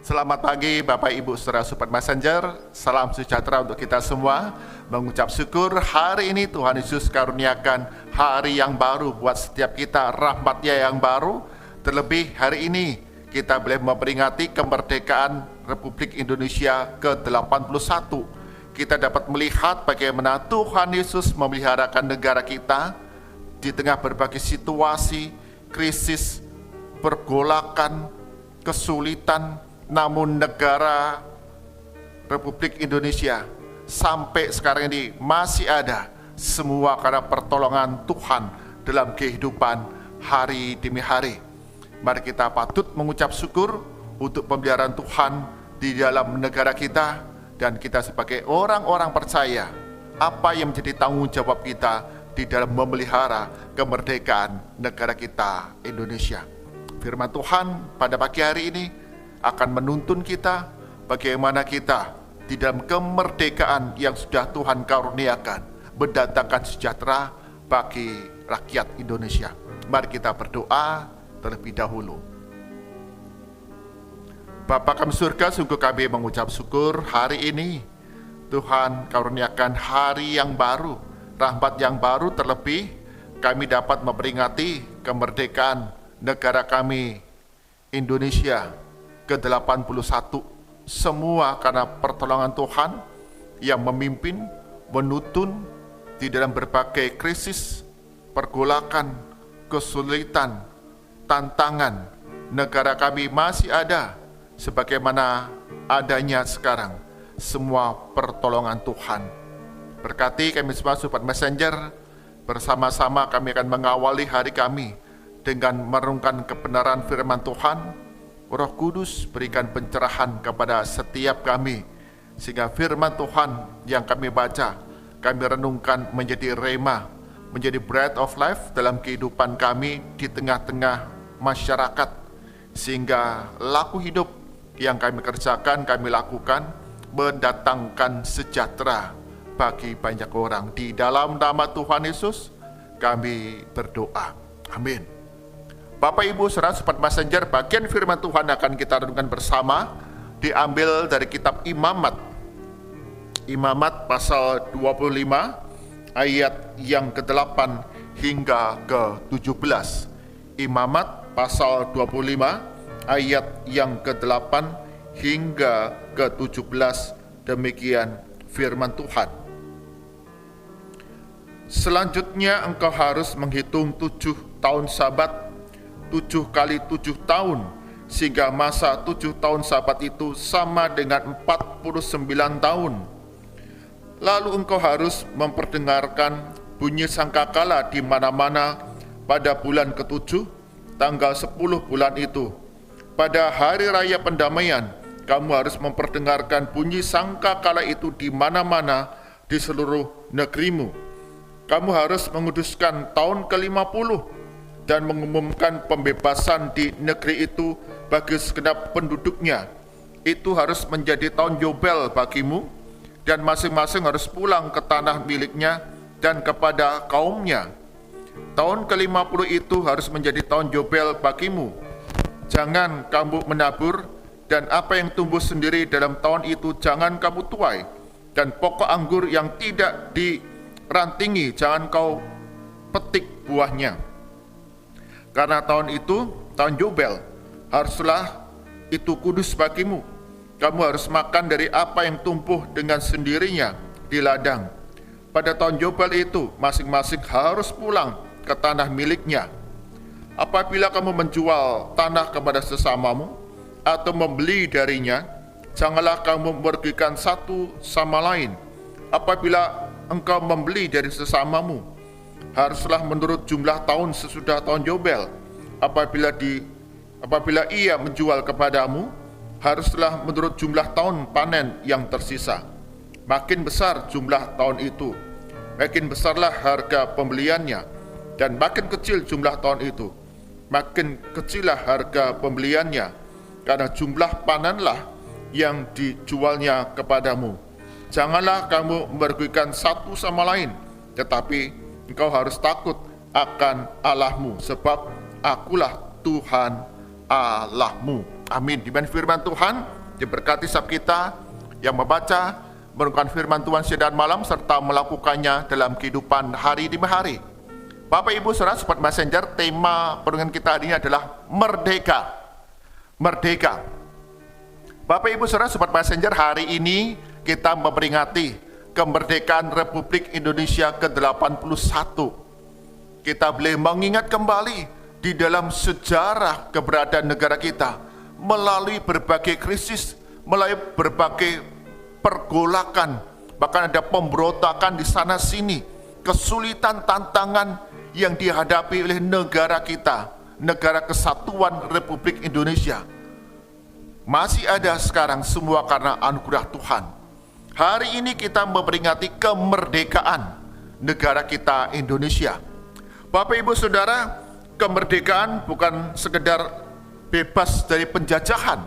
Selamat pagi Bapak Ibu Saudara Super Messenger. Salam sejahtera untuk kita semua. Mengucap syukur hari ini Tuhan Yesus karuniakan hari yang baru buat setiap kita, rahmat-Nya yang baru. Terlebih hari ini kita boleh memperingati kemerdekaan Republik Indonesia ke-81. Kita dapat melihat bagaimana Tuhan Yesus memeliharakan negara kita di tengah berbagai situasi, krisis, pergolakan, kesulitan. Namun negara Republik Indonesia sampai sekarang ini masih ada, semua karena pertolongan Tuhan dalam kehidupan hari demi hari. Mari kita patut mengucap syukur untuk pemeliharaan Tuhan di dalam negara kita, dan kita sebagai orang-orang percaya apa yang menjadi tanggung jawab kita di dalam memelihara kemerdekaan negara kita Indonesia. Firman Tuhan pada pagi hari ini akan menuntun kita bagaimana kita di dalam kemerdekaan yang sudah Tuhan karuniakan mendatangkan sejahtera bagi rakyat Indonesia. Mari kita berdoa terlebih dahulu. Bapa kami surga, sungguh kami mengucap syukur hari ini Tuhan karuniakan hari yang baru, rahmat yang baru, terlebih kami dapat memperingati kemerdekaan negara kami Indonesia ke-81, semua karena pertolongan Tuhan yang memimpin, menuntun di dalam berbagai krisis, pergolakan, kesulitan, tantangan. Negara kami masih ada sebagaimana adanya sekarang, semua pertolongan Tuhan. Berkati kami semua Sobat Messenger, bersama-sama kami akan mengawali hari kami dengan merenungkan kebenaran firman Tuhan. Roh Kudus berikan pencerahan kepada setiap kami, sehingga firman Tuhan yang kami baca, kami renungkan menjadi rema, menjadi bread of life dalam kehidupan kami di tengah-tengah masyarakat, sehingga laku hidup yang kami kerjakan, kami lakukan, mendatangkan sejahtera bagi banyak orang. Di dalam nama Tuhan Yesus kami berdoa, amin. Bapak Ibu Saudara Sobat Messenger, bagian firman Tuhan akan kita renungkan bersama diambil dari kitab Imamat. Imamat pasal 25 ayat yang ke-8 hingga ke-17. Imamat pasal 25 ayat yang ke-8 hingga ke-17. Demikian firman Tuhan. Selanjutnya engkau harus menghitung 7 tahun Sabat, 7 kali 7 tahun, sehingga masa 7 tahun Sabat itu sama dengan 49 tahun. Lalu engkau harus memperdengarkan bunyi sangkakala di mana-mana pada bulan ke-7, tanggal 10 bulan itu. Pada hari raya pendamaian, kamu harus memperdengarkan bunyi sangkakala itu di mana-mana di seluruh negerimu. Kamu harus menguduskan tahun ke-50 dan mengumumkan pembebasan di negeri itu bagi segenap penduduknya. Itu harus menjadi tahun Yobel bagimu, dan masing-masing harus pulang ke tanah miliknya dan kepada kaumnya. Tahun ke-50 itu harus menjadi tahun Yobel bagimu. Jangan kamu menabur, dan apa yang tumbuh sendiri dalam tahun itu jangan kamu tuai, dan pokok anggur yang tidak dirantingi jangan kau petik buahnya. Karena tahun itu, tahun Yobel, haruslah itu kudus bagimu. Kamu harus makan dari apa yang tumbuh dengan sendirinya di ladang. Pada tahun Yobel itu, masing-masing harus pulang ke tanah miliknya. Apabila kamu menjual tanah kepada sesamamu atau membeli darinya, janganlah kamu merugikan satu sama lain. Apabila engkau membeli dari sesamamu, haruslah menurut jumlah tahun sesudah tahun Yobel. Apabila ia menjual kepadamu, haruslah menurut jumlah tahun panen yang tersisa. Makin besar jumlah tahun itu, makin besarlah harga pembeliannya, dan makin kecil jumlah tahun itu, makin kecillah harga pembeliannya, karena jumlah panenlah yang dijualnya kepadamu. Janganlah kamu merugikan satu sama lain, tetapi engkau harus takut akan Allahmu, sebab akulah Tuhan Allahmu. Amin. Demikian firman Tuhan. Diberkati setiap kita yang membaca, merenungkan firman Tuhan siang dan malam, serta melakukannya dalam kehidupan hari demi hari. Bapak Ibu Saudara Sobat Messenger, tema perenungan kita hari ini adalah Merdeka. Merdeka. Bapak Ibu Saudara Sobat Messenger, hari ini kita memperingati kemerdekaan Republik Indonesia ke-81. Kita boleh mengingat kembali di dalam sejarah keberadaan negara kita melalui berbagai krisis, melalui berbagai pergolakan, bahkan ada pemberontakan di sana sini, kesulitan, tantangan yang dihadapi oleh negara kita, negara kesatuan Republik Indonesia. Masih ada sekarang semua karena anugerah Tuhan. Hari ini kita memperingati kemerdekaan negara kita Indonesia. Bapak Ibu Saudara, kemerdekaan bukan sekedar bebas dari penjajahan.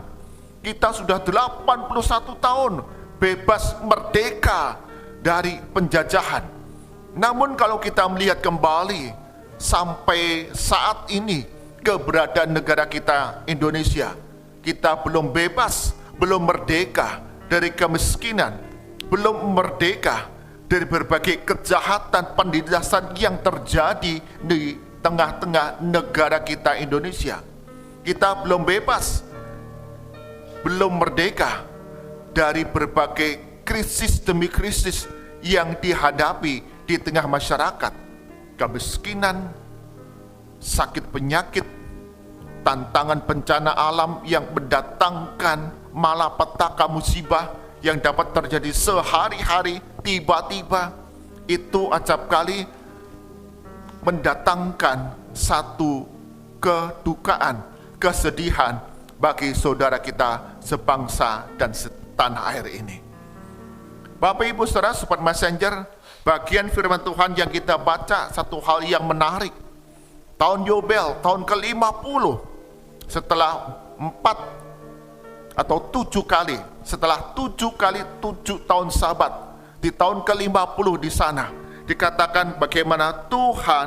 Kita sudah 81 tahun bebas merdeka dari penjajahan. Namun kalau kita melihat kembali sampai saat ini keberadaan negara kita Indonesia, kita belum bebas, belum merdeka dari kemiskinan, belum merdeka dari berbagai kejahatan penindasan yang terjadi di tengah-tengah negara kita Indonesia. Kita belum bebas, belum merdeka dari berbagai krisis demi krisis yang dihadapi di tengah masyarakat. Kemiskinan, sakit penyakit, tantangan bencana alam yang mendatangkan malapetaka musibah yang dapat terjadi sehari-hari, tiba-tiba itu acap kali mendatangkan satu kedukaan, kesedihan bagi saudara kita sebangsa dan setanah air ini. Bapak Ibu Saudara Sobat Messenger, bagian firman Tuhan yang kita baca satu hal yang menarik. Tahun Yobel, tahun ke-50, setelah 4 atau 7 kali, setelah 7 kali 7 tahun Sabat, di tahun ke-50 di sana dikatakan bagaimana Tuhan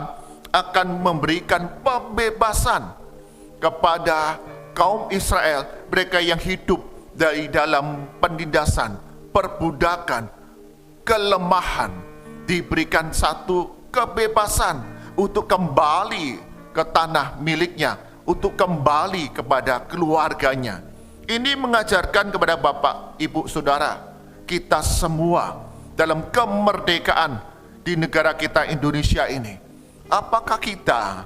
akan memberikan pembebasan kepada kaum Israel, mereka yang hidup dari dalam penindasan, perbudakan, kelemahan, diberikan satu kebebasan untuk kembali ke tanah miliknya, untuk kembali kepada keluarganya. Ini mengajarkan kepada Bapak, Ibu, Saudara, kita semua dalam kemerdekaan di negara kita Indonesia ini. Apakah kita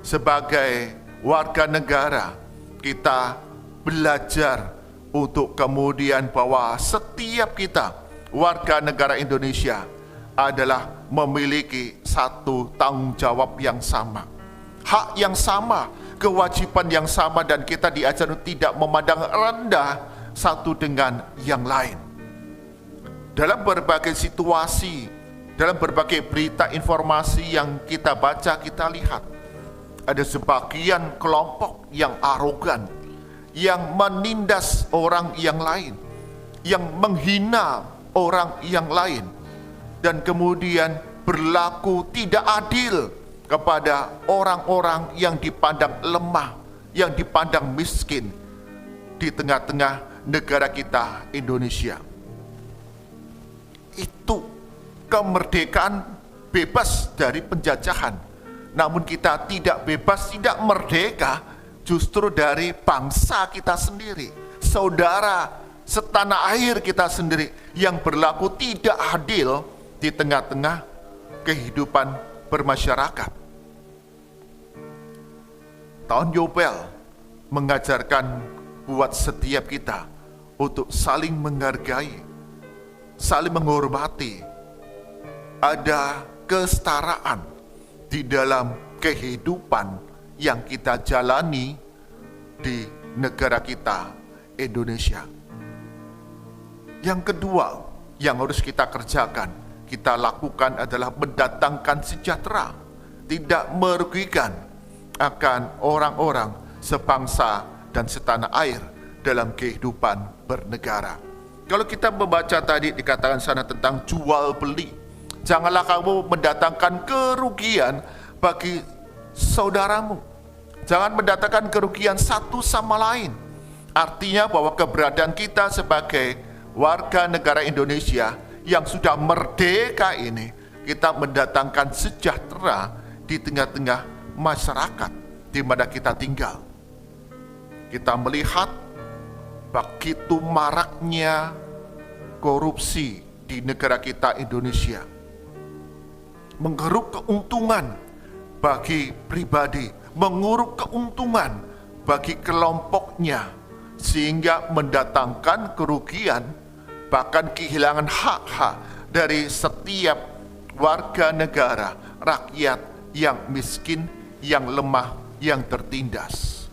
sebagai warga negara, kita belajar untuk kemudian bahwa setiap kita warga negara Indonesia adalah memiliki satu tanggung jawab yang sama, hak yang sama, kewajiban yang sama, dan kita diajar untuk tidak memandang rendah satu dengan yang lain. Dalam berbagai situasi, dalam berbagai berita informasi yang kita baca, kita lihat ada sebagian kelompok yang arogan, yang menindas orang yang lain, yang menghina orang yang lain, dan kemudian berlaku tidak adil kepada orang-orang yang dipandang lemah, yang dipandang miskin di tengah-tengah negara kita Indonesia. Itu kemerdekaan bebas dari penjajahan. Namun kita tidak bebas, tidak merdeka justru dari bangsa kita sendiri, saudara setanah air kita sendiri, yang berlaku tidak adil di tengah-tengah kehidupan bermasyarakat. Tahun Yobel mengajarkan buat setiap kita untuk saling menghargai, saling menghormati, ada kesetaraan di dalam kehidupan yang kita jalani di negara kita Indonesia. Yang kedua yang harus kita kerjakan, kita lakukan adalah mendatangkan sejahtera, tidak merugikan akan orang-orang sebangsa dan setanah air dalam kehidupan bernegara. Kalau kita membaca tadi dikatakan sana tentang jual beli, janganlah kamu mendatangkan kerugian bagi saudaramu. Jangan mendatangkan kerugian satu sama lain. Artinya bahwa keberadaan kita sebagai warga negara Indonesia yang sudah merdeka ini, kita mendatangkan sejahtera di tengah-tengah masyarakat di mana kita tinggal. Kita melihat begitu maraknya korupsi di negara kita Indonesia, menggeruk keuntungan bagi pribadi, menguruk keuntungan bagi kelompoknya, sehingga mendatangkan kerugian, bahkan kehilangan hak-hak dari setiap warga negara, rakyat yang miskin, yang lemah, yang tertindas.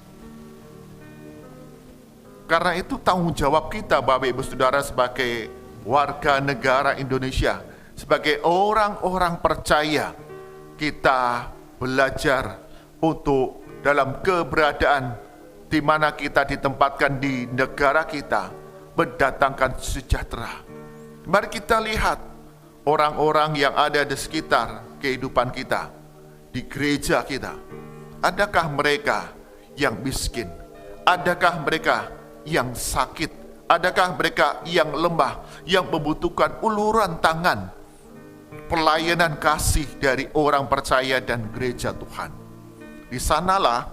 Karena itu tanggung jawab kita, Bapak Ibu Saudara, sebagai warga negara Indonesia, sebagai orang-orang percaya, kita belajar untuk dalam keberadaan di mana kita ditempatkan di negara kita, mendatangkan sejahtera. Mari kita lihat orang-orang yang ada di sekitar kehidupan kita, di gereja kita. Adakah mereka yang miskin? Adakah mereka yang sakit? Adakah mereka yang lemah, yang membutuhkan uluran tangan, pelayanan kasih dari orang percaya dan gereja Tuhan? Di sanalah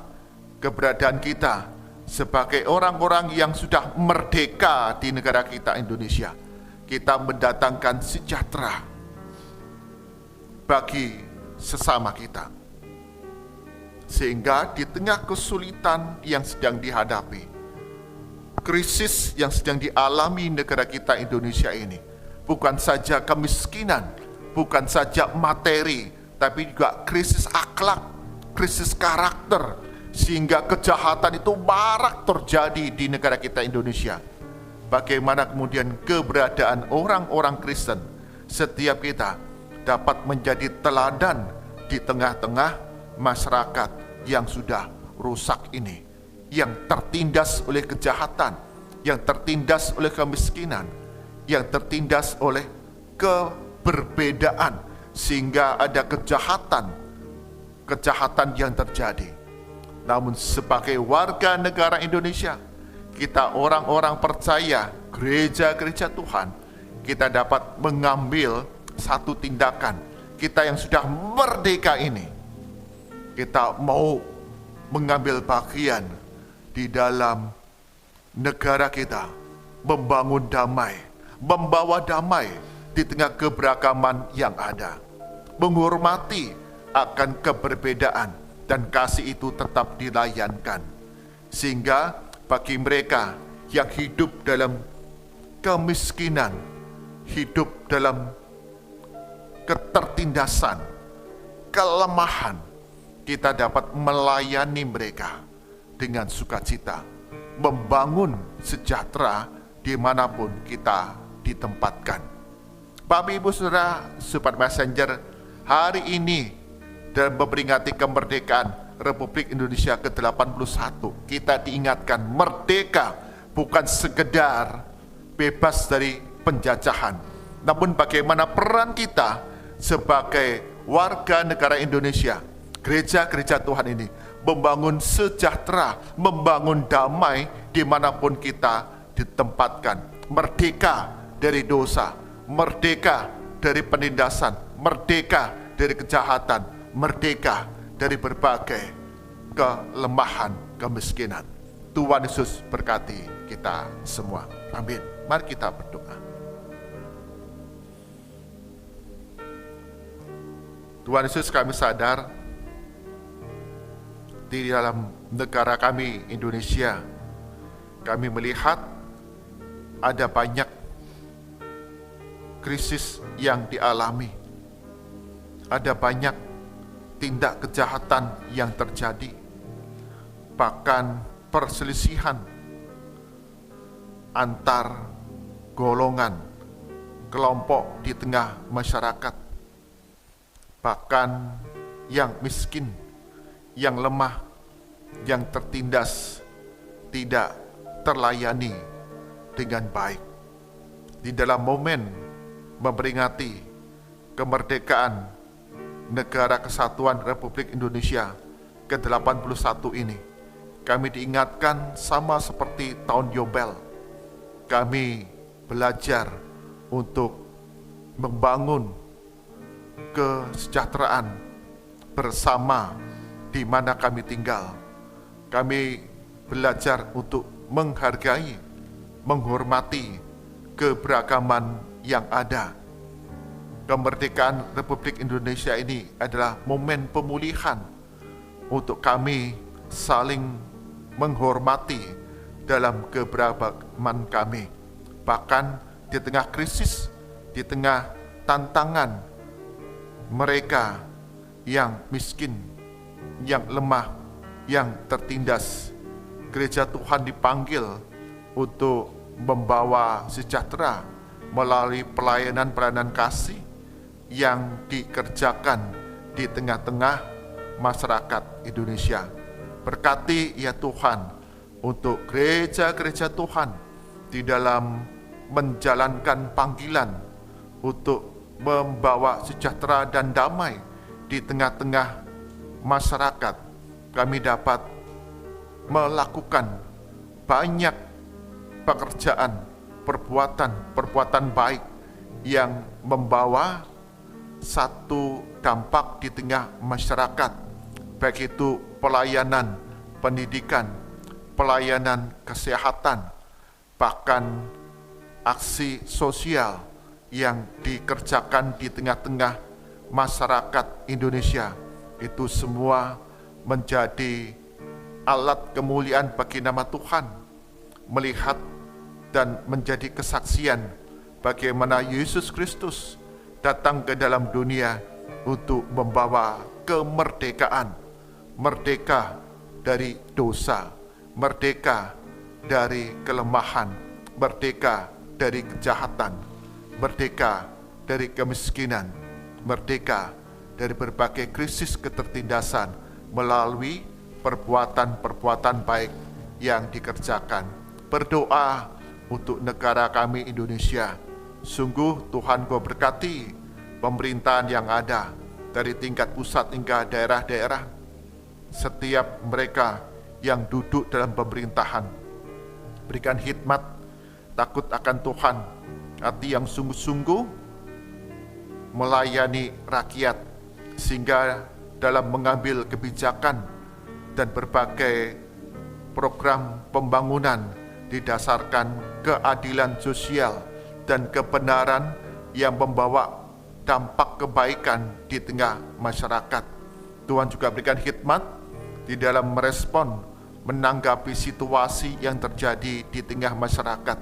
keberadaan kita sebagai orang-orang yang sudah merdeka di negara kita Indonesia. Kita mendatangkan sejahtera bagi sesama kita. Sehingga di tengah kesulitan yang sedang dihadapi, krisis yang sedang dialami negara kita Indonesia ini, bukan saja kemiskinan, bukan saja materi, tapi juga krisis akhlak, krisis karakter, sehingga kejahatan itu marak terjadi di negara kita Indonesia. Bagaimana kemudian keberadaan orang-orang Kristen, setiap kita dapat menjadi teladan di tengah-tengah masyarakat yang sudah rusak ini, yang tertindas oleh kejahatan, yang tertindas oleh kemiskinan, yang tertindas oleh keberbedaan, sehingga ada kejahatan yang terjadi. Namun sebagai warga negara Indonesia, kita orang-orang percaya, gereja-gereja Tuhan, kita dapat mengambil satu tindakan. Kita yang sudah merdeka ini, kita mau mengambil bagian di dalam negara kita, membangun damai, membawa damai di tengah keberagaman yang ada, menghormati akan keberbedaan, dan kasih itu tetap dilayankan. Sehingga bagi mereka yang hidup dalam kemiskinan, hidup dalam ketertindasan, kelemahan, kita dapat melayani mereka dengan sukacita, membangun sejahtera dimanapun kita ditempatkan. Bapak Ibu Saudara, Sobat Messenger, hari ini dalam memperingati kemerdekaan Republik Indonesia ke-81, kita diingatkan merdeka bukan sekedar bebas dari penjajahan, namun bagaimana peran kita sebagai warga negara Indonesia, gereja-gereja Tuhan ini, membangun sejahtera, membangun damai dimanapun kita ditempatkan. Merdeka dari dosa, merdeka dari penindasan, merdeka dari kejahatan, merdeka dari berbagai kelemahan, kemiskinan. Tuhan Yesus berkati kita semua. Amin. Mari kita berdoa. Tuhan Yesus, kami sadar di dalam negara kami Indonesia, kami melihat ada banyak krisis yang dialami, ada banyak tindak kejahatan yang terjadi, bahkan perselisihan antar golongan, kelompok di tengah masyarakat, bahkan yang miskin, yang lemah, yang tertindas tidak terlayani dengan baik. Di dalam momen memperingati kemerdekaan Negara Kesatuan Republik Indonesia ke-81 ini, kami diingatkan sama seperti tahun Yobel. Kami belajar untuk membangun kesejahteraan bersama di mana kami tinggal. Kami belajar untuk menghargai, menghormati keberagaman yang ada. Kemerdekaan Republik Indonesia ini adalah momen pemulihan untuk kami saling menghormati dalam keberagaman kami. Bahkan di tengah krisis, di tengah tantangan mereka yang miskin, yang lemah, yang tertindas, gereja Tuhan dipanggil untuk membawa sejahtera melalui pelayanan kasih yang dikerjakan di tengah-tengah masyarakat Indonesia. Berkati ya Tuhan untuk gereja-gereja Tuhan di dalam menjalankan panggilan untuk membawa sejahtera dan damai di tengah-tengah masyarakat. Kami dapat melakukan banyak pekerjaan, perbuatan baik yang membawa satu dampak di tengah masyarakat, baik itu pelayanan pendidikan, pelayanan kesehatan, bahkan aksi sosial yang dikerjakan di tengah-tengah masyarakat Indonesia. Itu semua menjadi alat kemuliaan bagi nama Tuhan, melihat dan menjadi kesaksian bagaimana Yesus Kristus datang ke dalam dunia untuk membawa kemerdekaan, merdeka dari dosa, merdeka dari kelemahan, merdeka dari kejahatan, merdeka dari kemiskinan, merdeka dari berbagai krisis ketertindasan melalui perbuatan-perbuatan baik yang dikerjakan. Berdoa untuk negara kami Indonesia. Sungguh Tuhan Kau berkati pemerintahan yang ada dari tingkat pusat hingga daerah-daerah. Setiap mereka yang duduk dalam pemerintahan, berikan hikmat, takut akan Tuhan, hati yang sungguh-sungguh melayani rakyat, sehingga dalam mengambil kebijakan dan berbagai program pembangunan didasarkan keadilan sosial dan kebenaran yang membawa dampak kebaikan di tengah masyarakat. Tuhan juga berikan hikmat di dalam merespon, menanggapi situasi yang terjadi di tengah masyarakat.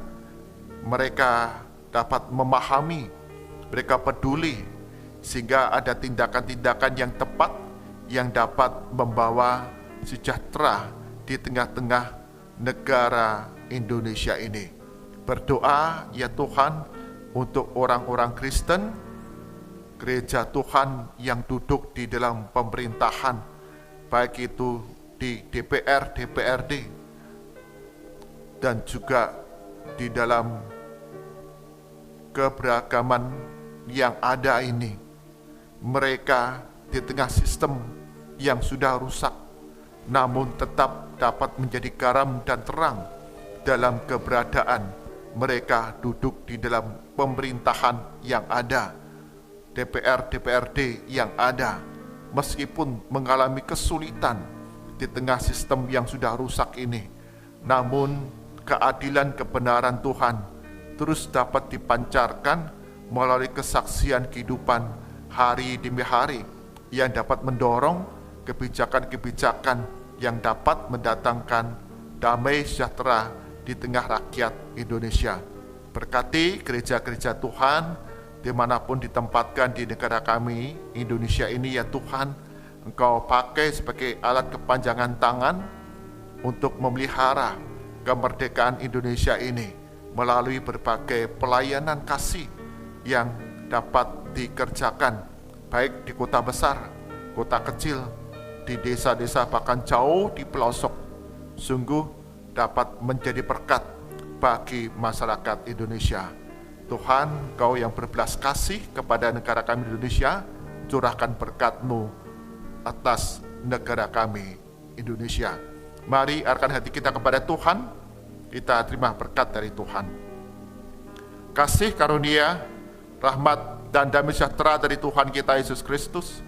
Mereka dapat memahami, mereka peduli, sehingga ada tindakan-tindakan yang tepat yang dapat membawa sejahtera di tengah-tengah negara Indonesia ini. Berdoa ya Tuhan untuk orang-orang Kristen, gereja Tuhan yang duduk di dalam pemerintahan, baik itu di DPR, DPRD, dan juga di dalam keberagaman yang ada ini. Mereka di tengah sistem yang sudah rusak, namun tetap dapat menjadi garam dan terang dalam keberadaan mereka duduk di dalam pemerintahan yang ada, DPR, DPRD yang ada, meskipun mengalami kesulitan di tengah sistem yang sudah rusak ini, namun keadilan kebenaran Tuhan terus dapat dipancarkan melalui kesaksian kehidupan hari demi hari yang dapat mendorong kebijakan-kebijakan yang dapat mendatangkan damai sejahtera di tengah rakyat Indonesia. Berkati gereja-gereja Tuhan dimanapun ditempatkan di negara kami Indonesia ini ya Tuhan. Engkau pakai sebagai alat kepanjangan tangan untuk memelihara kemerdekaan Indonesia ini melalui berbagai pelayanan kasih yang dapat dikerjakan baik di kota besar, kota kecil, di desa-desa, bahkan jauh di pelosok. Sungguh dapat menjadi berkat bagi masyarakat Indonesia. Tuhan, Kau yang berbelas kasih kepada negara kami Indonesia, curahkan berkat-Mu atas negara kami Indonesia. Mari arahkan hati kita kepada Tuhan, kita terima berkat dari Tuhan. Kasih karunia, rahmat dan damai sejahtera dari Tuhan kita Yesus Kristus,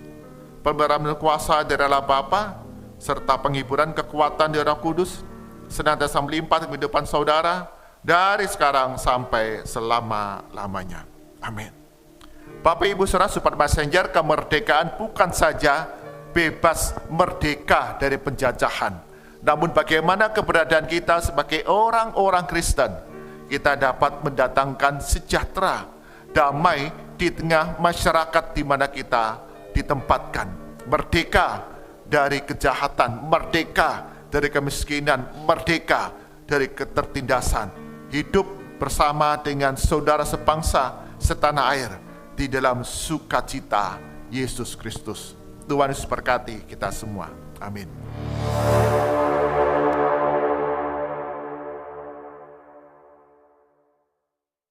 pemeliharaan kuasa dari Allah Bapa, serta penghiburan kekuatan dari Roh Kudus, senantiasa melimpah di kehidupan saudara, dari sekarang sampai selama-lamanya. Amin. Bapak Ibu Saudara, Super Messenger, kemerdekaan bukan saja bebas merdeka dari penjajahan, namun bagaimana keberadaan kita sebagai orang-orang Kristen, kita dapat mendatangkan sejahtera, damai di tengah masyarakat di mana kita ditempatkan. Merdeka dari kejahatan, merdeka dari kemiskinan, merdeka dari ketertindasan. Hidup bersama dengan saudara sebangsa setanah air di dalam sukacita Yesus Kristus. Tuhan Yesus berkati kita semua. Amin.